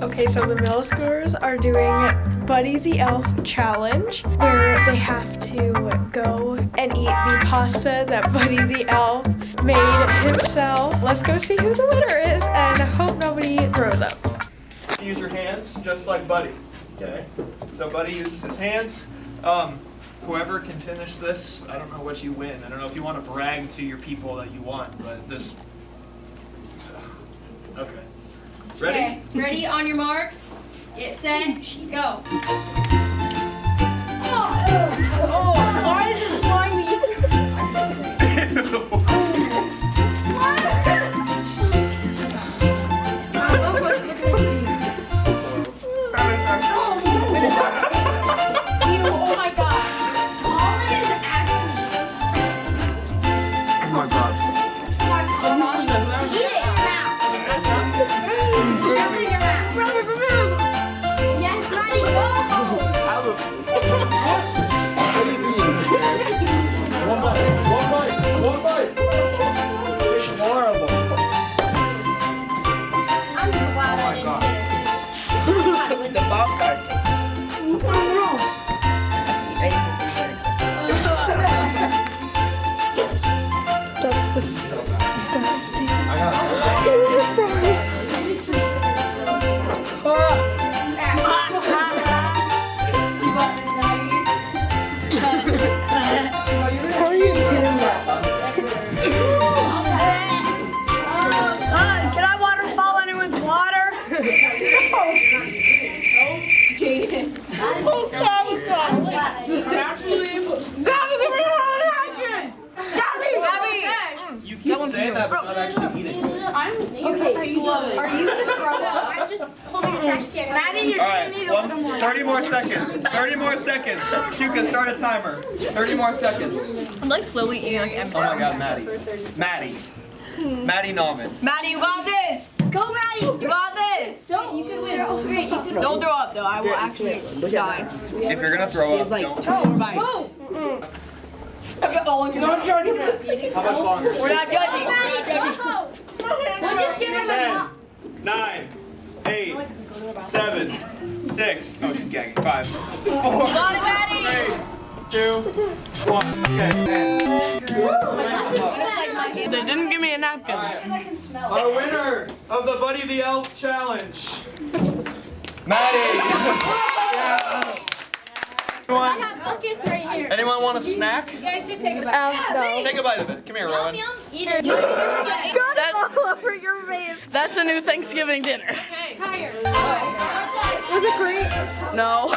Okay, so the middle schoolers are doing Buddy the Elf challenge, where they have to go and eat the pasta that Buddy the Elf made himself. Let's go see who the winner is and hope nobody throws up. Use your hands just like Buddy. Okay. So Buddy uses his hands. Whoever can finish this, I don't know what you win. I don't know if you want to brag to your people that you won, but this. Okay. Ready? Okay, ready, on your marks, get set, go. Oh, why did it fly me? Oh my god. All it is actually. Oh my God. Eat it in your mouth. Shove it in your mouth. Yes, Maddie, go. One bite. It's horrible. I'm just glad I didn't do it. The bomb card. That's disgusting. I got How are you doing that? Can I waterfall anyone's water? Jaden. You keep saying that, but not actually eating it. Okay, slow. Are you gonna throw up? I'm just holding the trash can. Maddie, you're All right, 30 more seconds. 30 more seconds. Shuka, start a timer. 30 more seconds. I'm like slowly eating like empty. Oh my God, Maddie. Maddie Nauman. Maddie, you got this. Go, Maddie. You got this. Don't. You can win. Oh, great. You can win. Don't throw up though. I will actually die. If you're gonna throw up, don't. Two more bites. Boom. How much longer? We're not judging. We're not judging. We'll just give him a 10, 9, 8, 7, 6. Oh, she's gagging. 5, 4, Got it, Maddie. 3, 2, 1. Okay. They didn't give me a napkin. Our winner of the Buddy the Elf challenge, Maddie. I have buckets right here. Anyone want a snack? You guys should take a bite. No. Take a bite of it. Come here, Rowan. Eat it. All over your face. That's a new Thanksgiving dinner. Higher. Was it great? No.